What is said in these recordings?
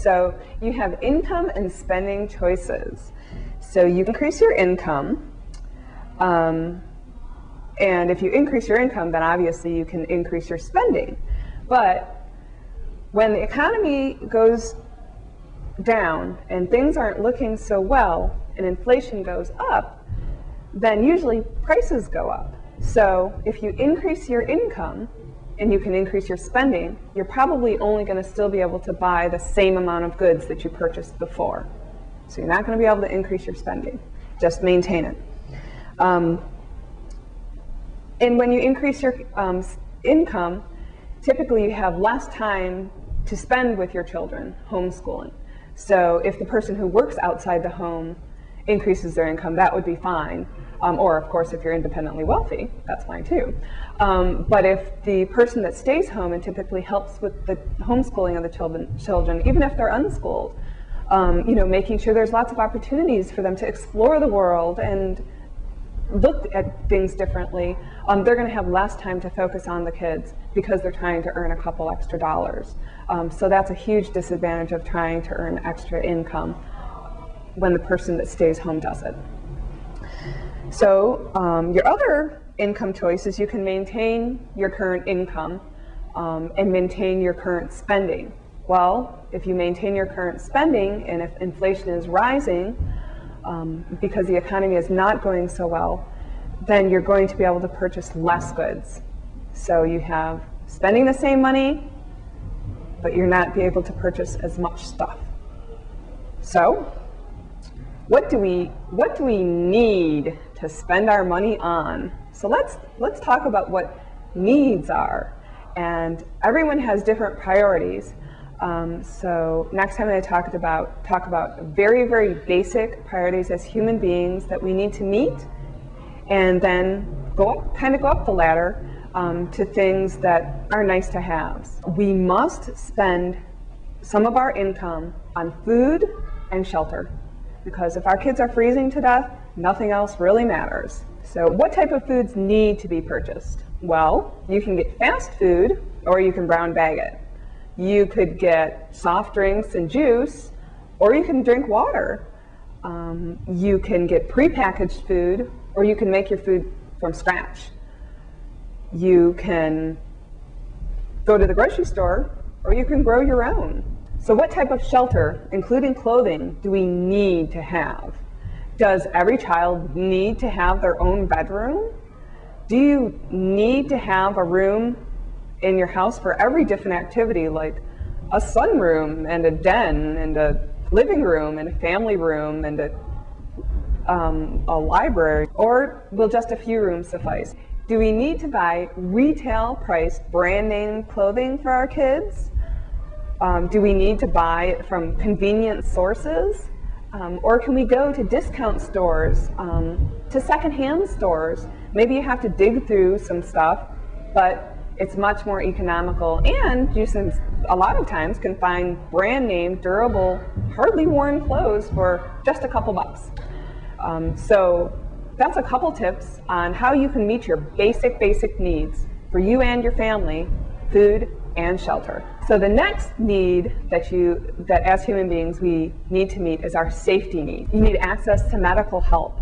So you have income and spending choices. So you increase your income, and if you increase your income, then obviously you can increase your spending. But when the economy goes down and things aren't looking so well and inflation goes up, then usually prices go up. So if you increase your income and you can increase your spending, you're probably only going to still be able to buy the same amount of goods that you purchased before. So you're not going to be able to increase your spending, just maintain it. And when you increase your income, typically you have less time to spend with your children homeschooling. So if the person who works outside the home increases their income, that would be fine. Or of course, if you're independently wealthy, that's fine too. But if the person that stays home and typically helps with the homeschooling of the children, even if they're unschooled, making sure there's lots of opportunities for them to explore the world and look at things differently, they're going to have less time to focus on the kids because they're trying to earn a couple extra dollars. So that's a huge disadvantage of trying to earn extra income when the person that stays home does it. So your other income choices, you can maintain your current income and maintain your current spending. Well, if you maintain your current spending and if inflation is rising because the economy is not going so well, then you're going to be able to purchase less goods. So you have spending the same money, but you're not be able to purchase as much stuff. So what do we need to spend our money on? So let's talk about what needs are. And everyone has different priorities. So next time I talk about very, very basic priorities as human beings that we need to meet, and then go up the ladder to things that are nice to haves. We must spend some of our income on food and shelter, because if our kids are freezing to death, nothing else really matters. So what type of foods need to be purchased? Well, you can get fast food or you can brown bag it. You could get soft drinks and juice, or you can drink water. You can get prepackaged food, or you can make your food from scratch. You can go to the grocery store, or you can grow your own. So what type of shelter, including clothing, do we need to have? Does every child need to have their own bedroom? Do you need to have a room in your house for every different activity, like a sunroom and a den and a living room and a family room and a library? Or will just a few rooms suffice? Do we need to buy retail priced brand name clothing for our kids? Do we need to buy it from convenient sources? Or can we go to discount stores, to secondhand stores? Maybe you have to dig through some stuff, but it's much more economical, and you a lot of times can find brand name, durable, hardly worn clothes for just a couple bucks. So that's a couple tips on how you can meet your basic needs for you and your family: food and shelter. So the next need that as human beings we need to meet is our safety need. You need access to medical help,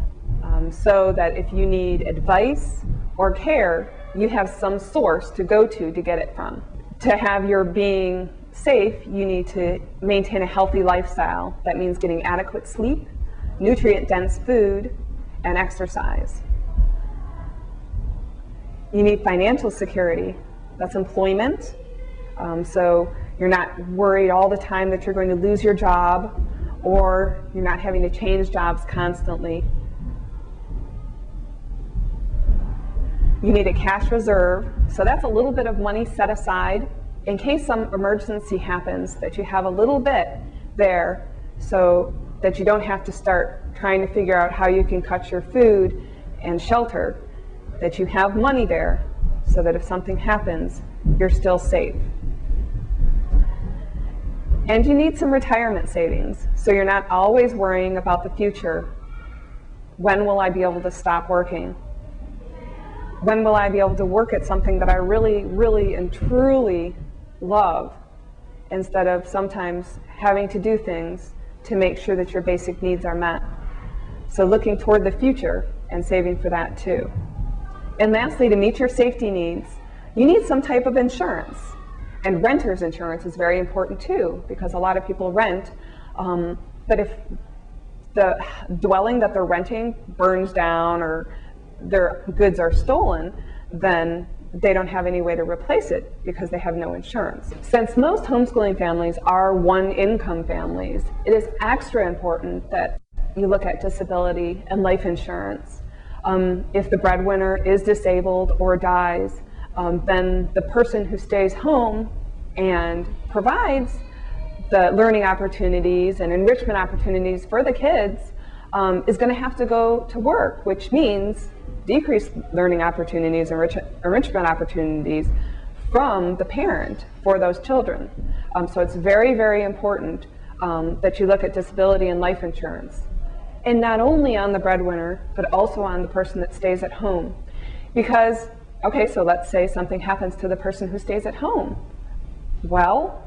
so that if you need advice or care, you have some source to go to get it from. To have your being safe, you need to maintain a healthy lifestyle. That means getting adequate sleep, nutrient-dense food, and exercise. You need financial security. That's employment. So you're not worried all the time that you're going to lose your job, or you're not having to change jobs constantly. You need a cash reserve. So that's a little bit of money set aside in case some emergency happens, that you have a little bit there so that you don't have to start trying to figure out how you can cut your food and shelter, that you have money there so that if something happens, you're still safe. And you need some retirement savings, so you're not always worrying about the future. When will I be able to stop working? When will I be able to work at something that I really, really and truly love instead of sometimes having to do things to make sure that your basic needs are met. So looking toward the future and saving for that too. And lastly, to meet your safety needs, you need some type of insurance. And renter's insurance is very important too, because a lot of people rent, but if the dwelling that they're renting burns down or their goods are stolen, then they don't have any way to replace it because they have no insurance. Since most homeschooling families are one-income families, it is extra important that you look at disability and life insurance. If the breadwinner is disabled or dies, then the person who stays home and provides the learning opportunities and enrichment opportunities for the kids is going to have to go to work, which means decreased learning opportunities and enrichment opportunities from the parent for those children. So it's very, very important that you look at disability and life insurance. And not only on the breadwinner, but also on the person that stays at home. Because, okay, so let's say something happens to the person who stays at home. Well,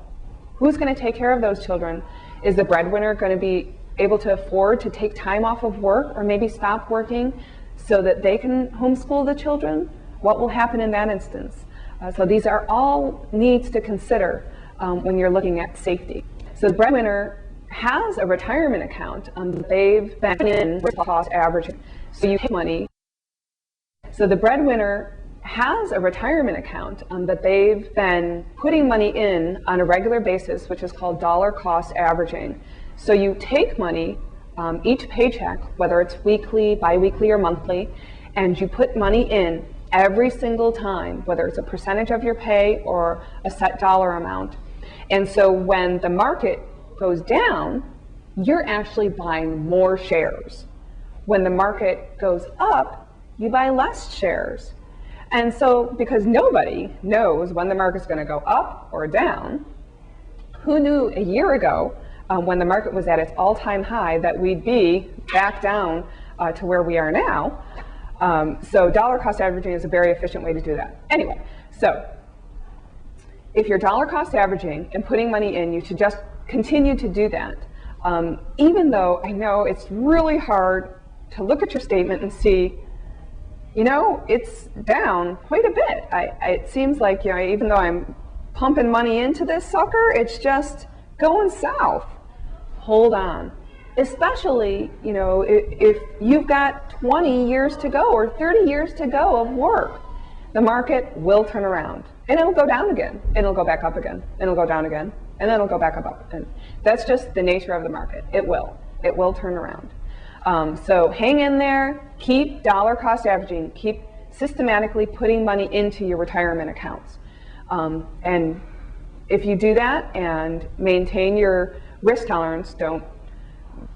who's going to take care of those children? Is the breadwinner going to be able to afford to take time off of work or maybe stop working so that they can homeschool the children? What will happen in that instance? So these are all needs to consider when you're looking at safety. So the breadwinner has a retirement account that they've been in with cost averaging. So you take money. So the breadwinner has a retirement account that they've been putting money in on a regular basis, which is called dollar cost averaging. So you take money each paycheck, whether it's weekly, biweekly, or monthly, and you put money in every single time, whether it's a percentage of your pay or a set dollar amount. And so when the market goes down, you're actually buying more shares. When the market goes up, you buy less shares. And so, because nobody knows when the market's going to go up or down, who knew a year ago when the market was at its all-time high that we'd be back down to where we are now? So dollar cost averaging is a very efficient way to do that. Anyway, so if you're dollar cost averaging and putting money in, you should just continue to do that. Even though I know it's really hard to look at your statement and see, you know, it's down quite a bit. It seems like, you know, even though I'm pumping money into this sucker, it's just going south. Hold on. Especially, you know, if you've got 20 years to go or 30 years to go of work, the market will turn around and it'll go down again, and it'll go back up again, and it'll go down again, and then it'll go back up. And that's just the nature of the market. It will turn around. So hang in there, keep dollar cost averaging, keep systematically putting money into your retirement accounts. And if you do that and maintain your risk tolerance, don't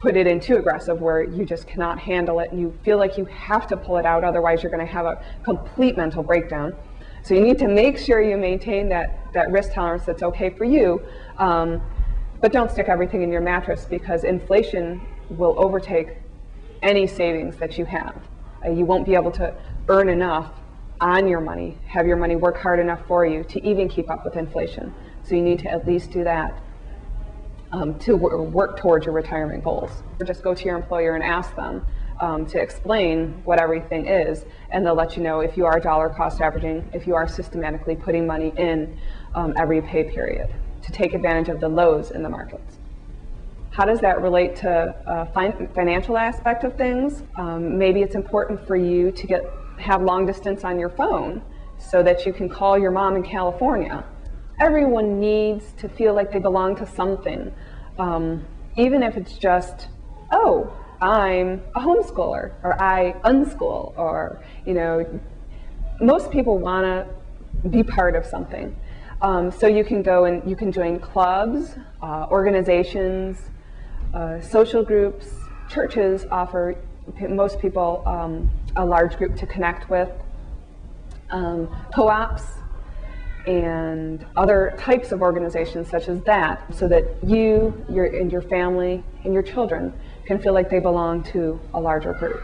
put it in too aggressive where you just cannot handle it and you feel like you have to pull it out, otherwise you're going to have a complete mental breakdown. So you need to make sure you maintain that risk tolerance that's okay for you, but don't stick everything in your mattress, because inflation will overtake any savings that you have. You won't be able to earn enough on your money, have your money work hard enough for you to even keep up with inflation. So you need to at least do that to work towards your retirement goals. Or just go to your employer and ask them to explain what everything is, and they'll let you know if you are dollar cost averaging, if you are systematically putting money in every pay period to take advantage of the lows in the markets. How does that relate to financial aspect of things? Maybe it's important for you to have long distance on your phone so that you can call your mom in California. Everyone needs to feel like they belong to something, even if it's just, oh, I'm a homeschooler, or I unschool, or, you know, most people want to be part of something. So you can go and you can join clubs, organizations, social groups. Churches offer most people a large group to connect with, co-ops, and other types of organizations such as that, so that you, your family, and your children can feel like they belong to a larger group.